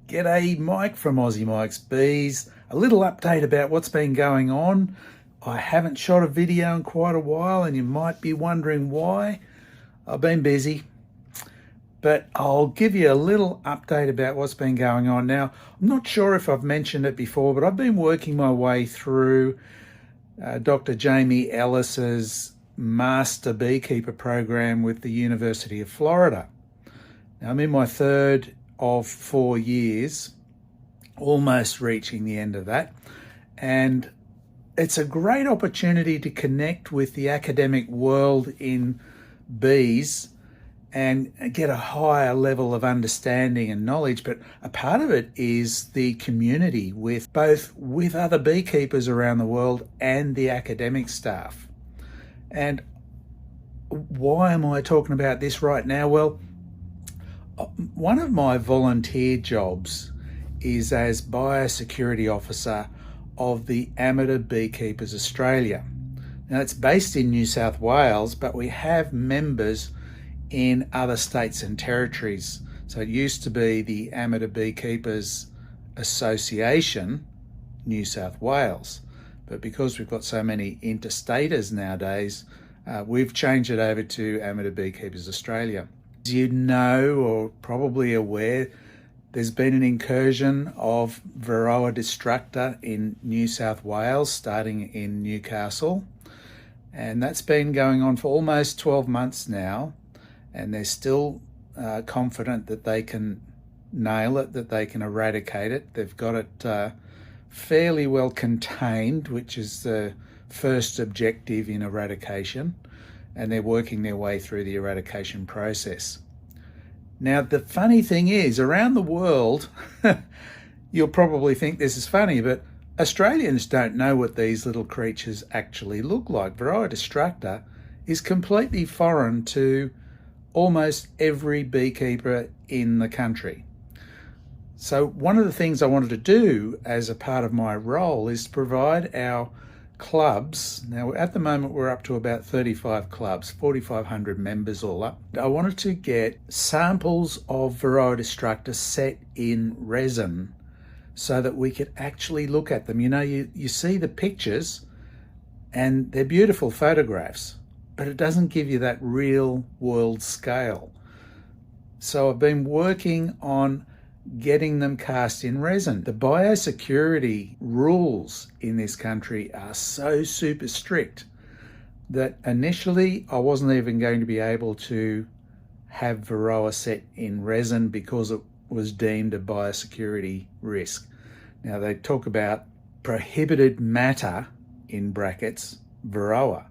G'day, Mike from Aussie Mike's Bees. A little update about what's been going on. I haven't shot a video in quite a while and you might be wondering why. I've been busy, but I'll give you a little update about what's been going on. Now, I'm not sure if I've mentioned it before, but I've been working my way through Dr. Jamie Ellis's Master Beekeeper program with the University of Florida. Now, I'm in my third of 4 years, almost reaching the end of that. And it's a great opportunity to connect with the academic world in bees and get a higher level of understanding and knowledge. But a part of it is the community with other beekeepers around the world and the academic staff. And why am I talking about this right now? Well, one of my volunteer jobs is as Biosecurity Officer of the Amateur Beekeepers Australia. Now, it's based in New South Wales, but we have members in other states and territories. So it used to be the Amateur Beekeepers Association, New South Wales. But because we've got so many interstaters nowadays, we've changed it over to Amateur Beekeepers Australia. As you know, or probably aware, there's been an incursion of Varroa destructor in New South Wales, starting in Newcastle. And that's been going on for almost 12 months now. And they're still confident that they can nail it, that they can eradicate it. They've got it fairly well contained, which is the first objective in eradication. And they're working their way through the eradication process. Now, the funny thing is, around the world, you'll probably think this is funny, but Australians don't know what these little creatures actually look like. Varroa destructor is completely foreign to almost every beekeeper in the country. So one of the things I wanted to do as a part of my role is to provide our clubs. Now, at the moment, we're up to about 35 clubs, 4,500 members all up. I wanted to get samples of Varroa destructor set in resin so that we could actually look at them. You know, you see the pictures and they're beautiful photographs, but it doesn't give you that real world scale. So I've been working on getting them cast in resin. The biosecurity rules in this country are so super strict that initially I wasn't even going to be able to have Varroa set in resin because it was deemed a biosecurity risk. Now, they talk about prohibited matter, in brackets, Varroa,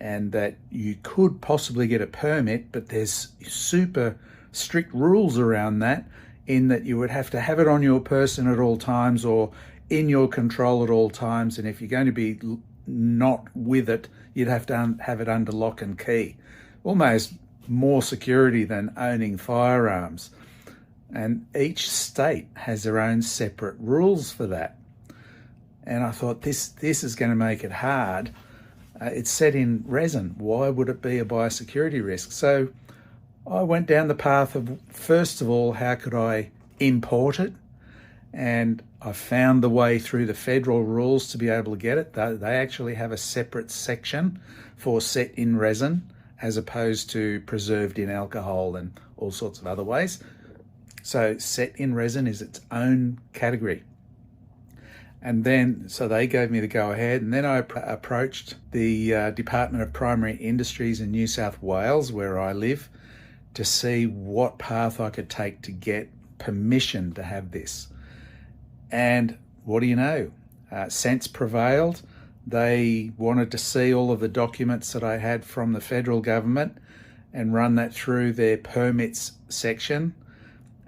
and that you could possibly get a permit, but there's super strict rules around that, in that you would have to have it on your person at all times or in your control at all times. And if you're going to be not with it, you'd have to have it under lock and key. Almost more security than owning firearms. And each state has their own separate rules for that. And I thought, this is going to make it hard. It's set in resin. Why would it be a biosecurity risk? So I went down the path of, first of all, how could I import it? And I found the way through the federal rules to be able to get it. They actually have a separate section for set in resin as opposed to preserved in alcohol and all sorts of other ways. So set in resin is its own category. And then, so they gave me the go-ahead, and then I approached the Department of Primary Industries in New South Wales, where I live, to see what path I could take to get permission to have this. And what do you know? Sense prevailed. They wanted to see all of the documents that I had from the federal government and run that through their permits section.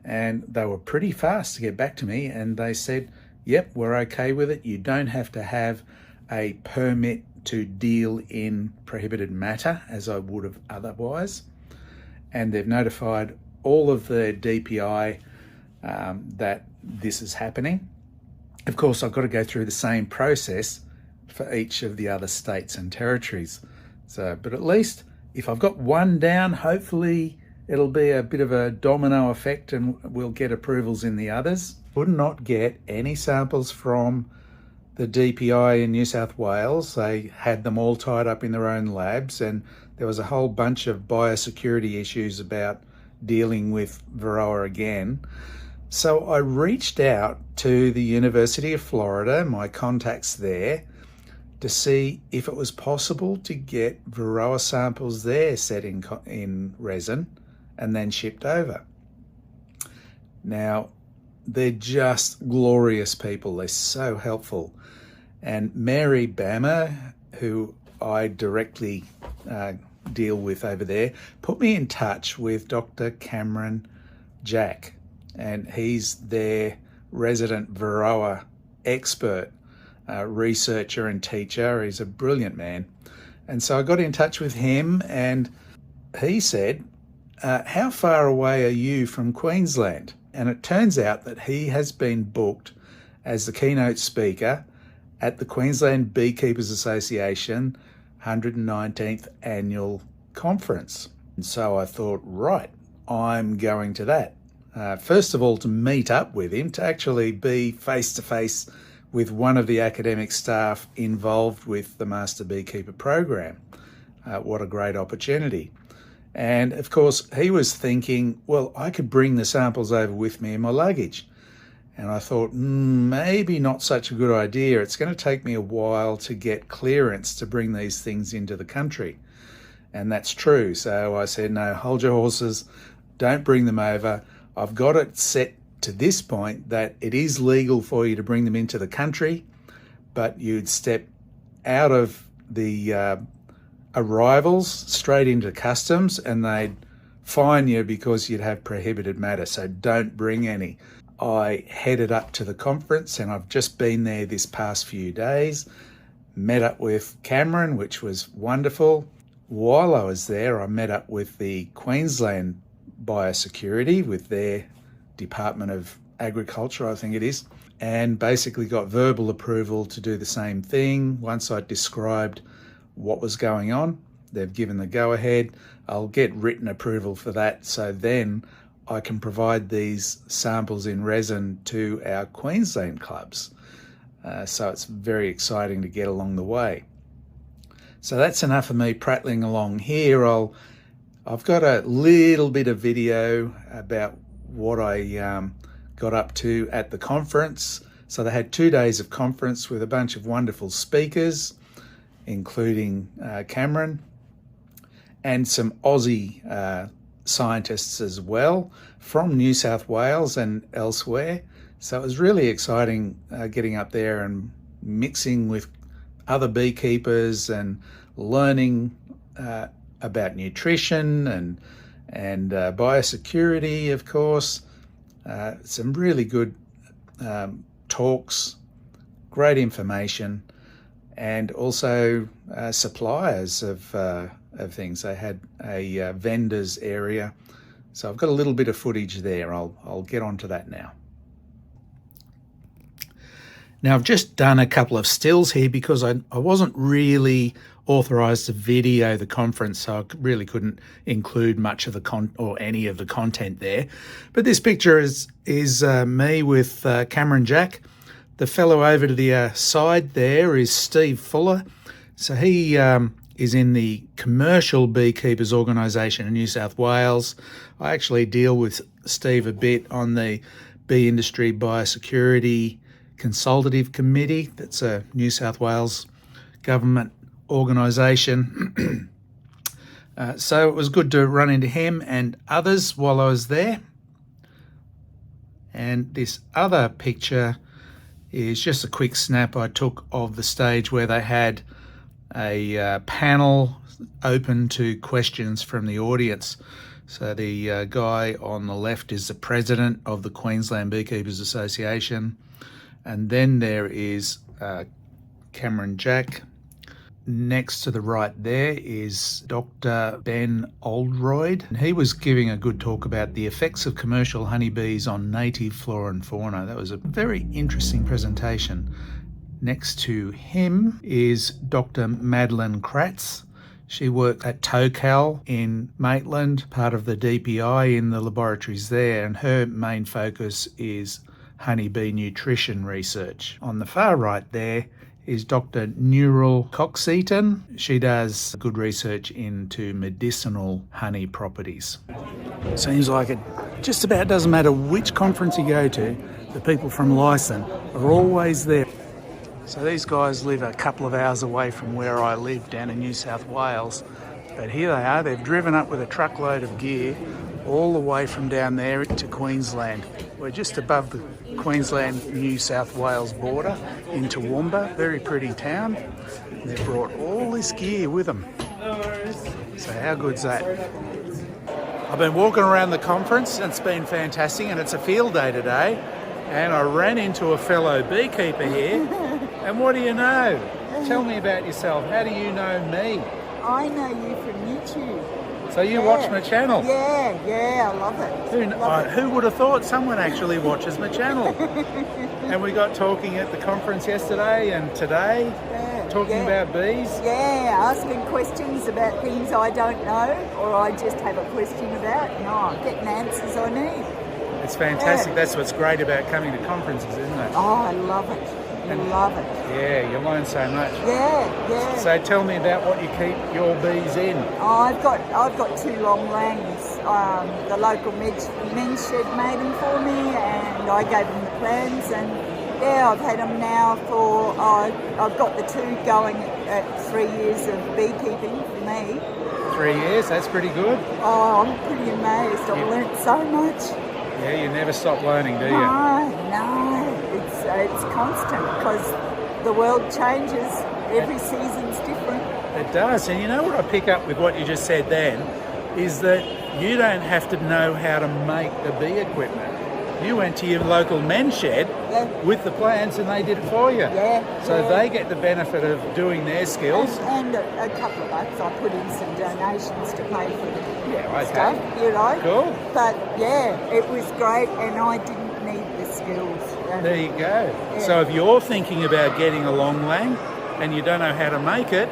And they were pretty fast to get back to me, and they said, yep, we're okay with it. You don't have to have a permit to deal in prohibited matter as I would have otherwise. And they've notified all of the DPI that this is happening. Of course, I've got to go through the same process for each of the other states and territories. So, but at least if I've got one down, hopefully it'll be a bit of a domino effect and we'll get approvals in the others. Would not get any samples from the DPI in New South Wales. They had them all tied up in their own labs, and there was a whole bunch of biosecurity issues about dealing with Varroa again. So I reached out to the University of Florida, my contacts there, to see if it was possible to get Varroa samples there set in resin and then shipped over. Now, they're just glorious people. They're so helpful. And Mary Bammer, who I directly deal with over there, put me in touch with Dr. Cameron Jack, and he's their resident Varroa expert, researcher and teacher. He's a brilliant man. And so I got in touch with him, and he said, how far away are you from Queensland? And it turns out that he has been booked as the keynote speaker at the Queensland Beekeepers Association 119th Annual Conference. And so I thought, right, I'm going to that. First of all, to meet up with him, to actually be face-to-face with one of the academic staff involved with the Master Beekeeper program. What a great opportunity. And of course, he was thinking, well, I could bring the samples over with me in my luggage. And I thought, maybe not such a good idea. It's going to take me a while to get clearance to bring these things into the country. And that's true. So I said, no, hold your horses. Don't bring them over. I've got it set to this point that it is legal for you to bring them into the country, but you'd step out of the arrivals straight into customs and they'd fine you because you'd have prohibited matter. So don't bring any. I headed up to the conference, and I've just been there this past few days, met up with Cameron, which was wonderful. While I was there, I met up with the Queensland Biosecurity, with their Department of Agriculture, I think it is, and basically got verbal approval to do the same thing. Once I described what was going on, they've given the go-ahead. I'll get written approval for that, so then I can provide these samples in resin to our Queensland clubs. So it's very exciting to get along the way. So that's enough of me prattling along here. I've got a little bit of video about what I got up to at the conference. So they had 2 days of conference with a bunch of wonderful speakers, including Cameron, and some Aussie scientists as well from New South Wales and elsewhere. So it was really exciting getting up there and mixing with other beekeepers and learning about nutrition and biosecurity, of course. Some really good talks, great information, and also suppliers of things. They had a vendors area. So I've got a little bit of footage there. I'll get onto that now. Now, I've just done a couple of stills here because I wasn't really authorised to video the conference, so I really couldn't include much of the any of the content there. But this picture is me with Cameron Jack. The fellow over to the side there is Steve Fuller. So he is in the Commercial Beekeepers Organisation in New South Wales. I actually deal with Steve a bit on the Bee Industry Biosecurity Consultative Committee. That's a New South Wales government organisation. So it was good to run into him and others while I was there. And this other picture is just a quick snap I took of the stage where they had a panel open to questions from the audience. So the guy on the left is the president of the Queensland Beekeepers Association. And then there is Cameron Jack. Next to the right there is Dr. Ben Oldroyd. And he was giving a good talk about the effects of commercial honeybees on native flora and fauna. That was a very interesting presentation. Next to him is Dr. Madeline Kratz. She worked at Tocal in Maitland, part of the DPI in the laboratories there, and her main focus is honeybee nutrition research. On the far right there is Dr. Neural Coxeaton. She does good research into medicinal honey properties. Seems like it just about doesn't matter which conference you go to, the people from Lyson are always there. So these guys live a couple of hours away from where I live down in New South Wales. But here they are, they've driven up with a truckload of gear all the way from down there to Queensland. We're just above the Queensland-New South Wales border in Toowoomba, very pretty town. They've brought all this gear with them. So how good's that? I've been walking around the conference and it's been fantastic, and it's a field day today. And I ran into a fellow beekeeper here. And what do you know? Tell me about yourself. How do you know me? I know you from YouTube. So you watch my channel? Yeah, I love it. Who would have thought someone actually watches my channel? And we got talking at the conference yesterday and today, talking about bees. Yeah, asking questions about things I don't know or I just have a question about. No, getting answers I need. It's fantastic. Yeah. That's what's great about coming to conferences, isn't it? Oh, I love it. Love it. Yeah, you learn so much. Yeah. So tell me about what you keep your bees in. Oh, I've got 2 long langs. The local men's shed made them for me, and I gave them the plans. And yeah, I've had them now for. I've got the 2 going at 3 years of beekeeping for me. 3 years, that's pretty good. Oh, I'm pretty amazed. I've learnt so much. Yeah, you never stop learning, do you? No. It's constant because the world changes. Every season's different. It does. And you know what I pick up with what you just said then is that you don't have to know how to make the bee equipment. You went to your local men's shed with the plans and they did it for you. So they get the benefit of doing their skills. And a couple of bucks. I put in some donations to pay for the stuff, you know. Cool. But yeah, it was great and I didn't need the skills. There you go. So if you're thinking about getting a long lang and you don't know how to make it,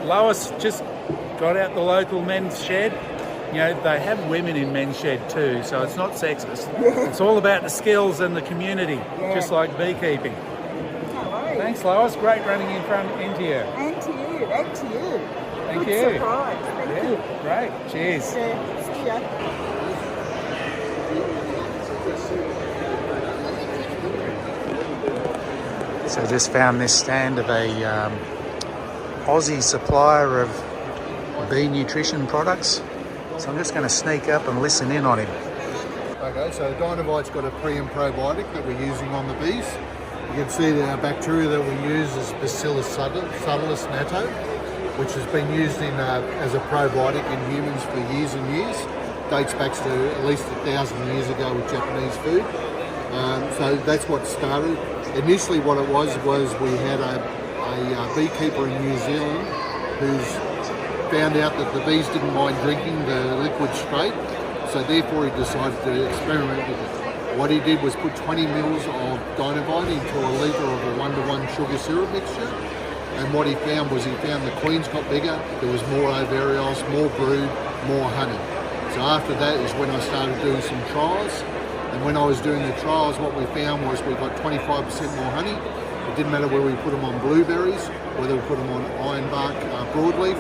Lois just got out the local men's shed. You know, they have women in men's shed too, so it's not sexist. It's all about the skills and the community, just like beekeeping. No worries. Thanks, Lois. Great running into you. And to you. Thank you. Good surprise. Thank you. Great. Cheers. See ya. So I just found this stand of a Aussie supplier of bee nutrition products. So I'm just going to sneak up and listen in on him. Okay, so Dynavite's got a pre and probiotic that we're using on the bees. You can see that our bacteria that we use is Bacillus subtilis natto, which has been used as a probiotic in humans for years and years. Dates back to at least 1,000 years ago with Japanese food. So that's what started. Initially what it was we had a beekeeper in New Zealand who's found out that the bees didn't mind drinking the liquid straight, so therefore he decided to experiment with it. What he did was put 20 mils of Dynavite into a litre of a 1-to-1 sugar syrup mixture, and what he found the queens got bigger, there was more ovarioles, more brood, more honey. So after that is when I started doing some trials, and when I was doing the trials what we found was we got 25% more honey. It didn't matter whether we put them on blueberries, whether we put them on ironbark broadleaf,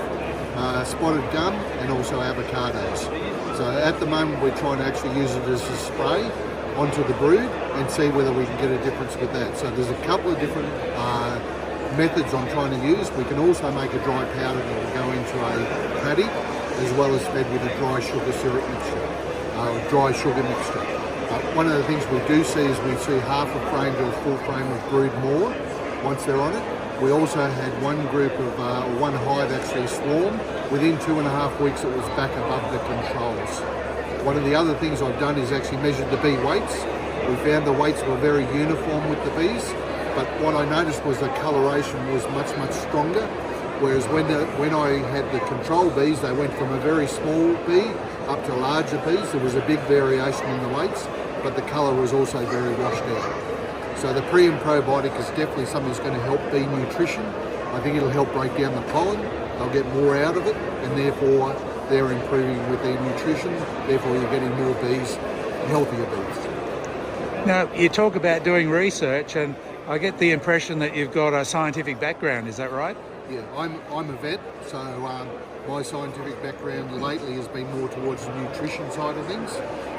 spotted gum, and also avocados. So at the moment we're trying to actually use it as a spray onto the brood and see whether we can get a difference with that. So there's a couple of different methods I'm trying to use. We can also make a dry powder that will go into a patty as well as fed with a dry sugar syrup mixture, dry sugar mixture. One of the things we do see is we see half a frame to a full frame of brood more once they're on it. We also had one group of, one hive actually swarm. Within 2.5 weeks it was back above the controls. One of the other things I've done is actually measured the bee weights. We found the weights were very uniform with the bees, but what I noticed was the coloration was much, much stronger. Whereas when I had the control bees, they went from a very small bee up to larger bees. There was a big variation in the weights, but the colour was also very washed out. So the pre and probiotic is definitely something that's going to help bee nutrition. I think it'll help break down the pollen. they'll get more out of it, and therefore they're improving with their nutrition, therefore you're getting more bees, healthier bees. Now, you talk about doing research, and I get the impression that you've got a scientific background, is that right? Yeah, I'm a vet, so my scientific background lately has been more towards the nutrition side of things,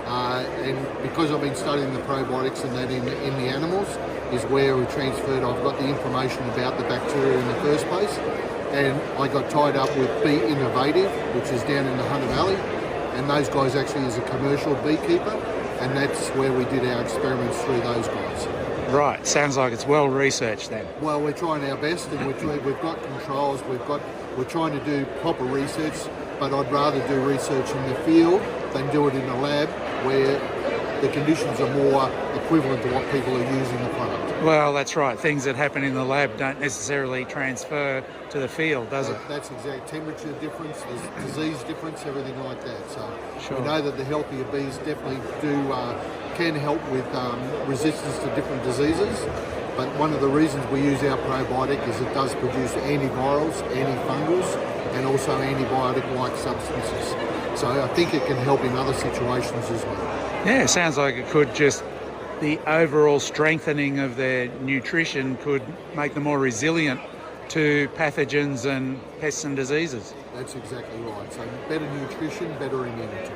and because I've been studying the probiotics and that in the animals is where we transferred. I've got the information about the bacteria in the first place, and I got tied up with Bee Innovative, which is down in the Hunter Valley, and those guys actually is a commercial beekeeper, and that's where we did our experiments through those guys. Right, sounds like it's well researched then. Well, we're trying our best, and we've got controls. We're trying to do proper research, but I'd rather do research in the field than do it in a lab where the conditions are more equivalent to what people are using the product. Well, that's right. Things that happen in the lab don't necessarily transfer to the field, does it? That's exact. Temperature difference, there's disease difference, everything like that. So Sure. We know that the healthier bees definitely can help with resistance to different diseases. But one of the reasons we use our probiotic is it does produce antivirals, antifungals, and also antibiotic-like substances. So I think it can help in other situations as well. Yeah, sounds like it could just, the overall strengthening of their nutrition could make them more resilient to pathogens and pests and diseases. That's exactly right. So better nutrition, better immunity.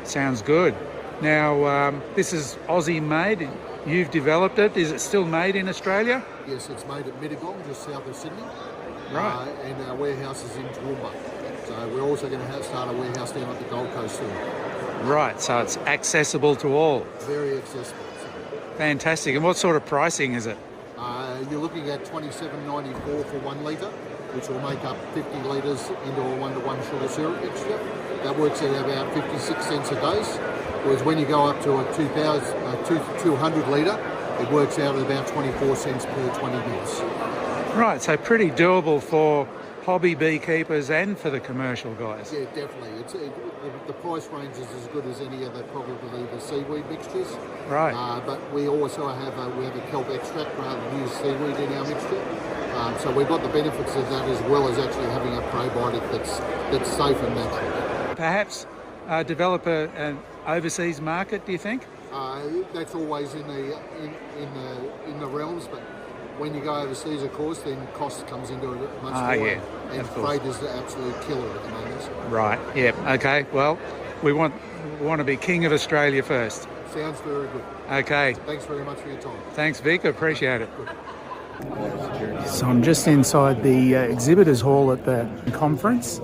Sounds good. Now, this is Aussie made. You've developed it. Is it still made in Australia? Yes, it's made at Mittagong, just south of Sydney. Right. And our warehouse is in Toowoomba. So we're also going to start a warehouse down at the Gold Coast soon. Right, so it's accessible to all. Very accessible. Fantastic. And what sort of pricing is it? You're looking at $27.94 for 1 litre, which will make up 50 litres into a 1-to-1 sugar syrup mixture. That works at about 56 cents a dose. Whereas when you go up to a 200 litre, it works out at about 24 cents per 20 mils. Right, so pretty doable for hobby beekeepers and for the commercial guys. Yeah, definitely. The price range is as good as any other, probably the seaweed mixtures. Right. But we also have a kelp extract rather than use seaweed in our mixture. So we've got the benefits of that as well as actually having a probiotic that's safe and natural. Perhaps develop an overseas market, do you think? That's always in the realms, but when you go overseas, of course, then cost comes into it much more. Yeah, and freight is the absolute killer at the moment. Right, yeah, okay. Well, we want to be king of Australia first. Sounds very good. Okay. Thanks very much for your time. Thanks, Vic. I appreciate it. So I'm just inside the exhibitors hall at the conference,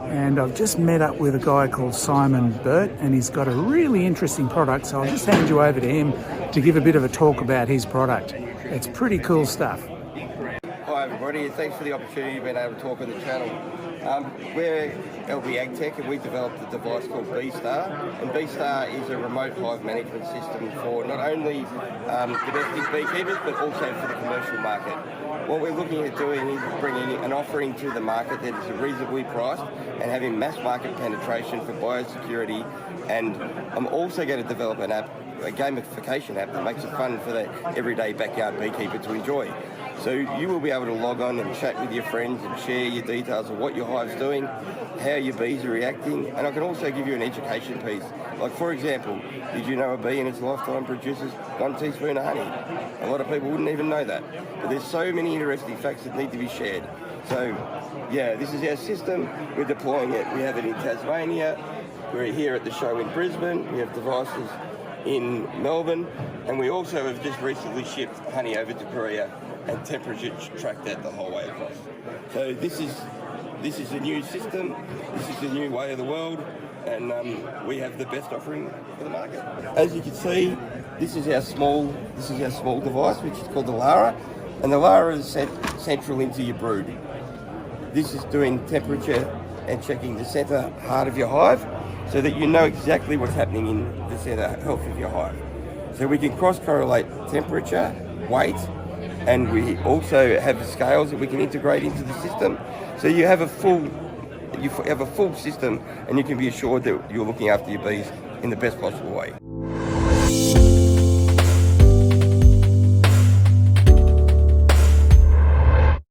and I've just met up with a guy called Simon Burt, and he's got a really interesting product, so I'll just hand you over to him to give a bit of a talk about his product. It's pretty cool stuff. Hi everybody, thanks for the opportunity of being able to talk on the channel. We're LB AgTech, and we developed a device called BeeStar, and BeeStar is a remote hive management system for not only domestic beekeepers but also for the commercial market. What we're looking at doing is bringing an offering to the market that is reasonably priced and having mass market penetration for biosecurity, and I'm also going to develop an app, a gamification app that makes it fun for the everyday backyard beekeeper to enjoy. So you will be able to log on and chat with your friends and share your details of what your hive's doing, how your bees are reacting, and I can also give you an education piece. Like, for example, did you know a bee in its lifetime produces 1 teaspoon of honey? A lot of people wouldn't even know that. But there's so many interesting facts that need to be shared. So, yeah, this is our system. We're deploying it. We have it in Tasmania. We're here at the show in Brisbane. We have devices in Melbourne. And we also have just recently shipped honey over to Korea and temperature tracked that the whole way across. So this is a new system. This is the new way of the world. And we have the best offering for the market. As you can see, this is our small device, which is called the Lara, and the Lara is set central into your brood. This is doing temperature and checking the centre heart of your hive, so that you know exactly what's happening in the centre health of your hive. So we can cross-correlate temperature, weight, and we also have scales that we can integrate into the system. So you have a full system, and you can be assured that you're looking after your bees in the best possible way.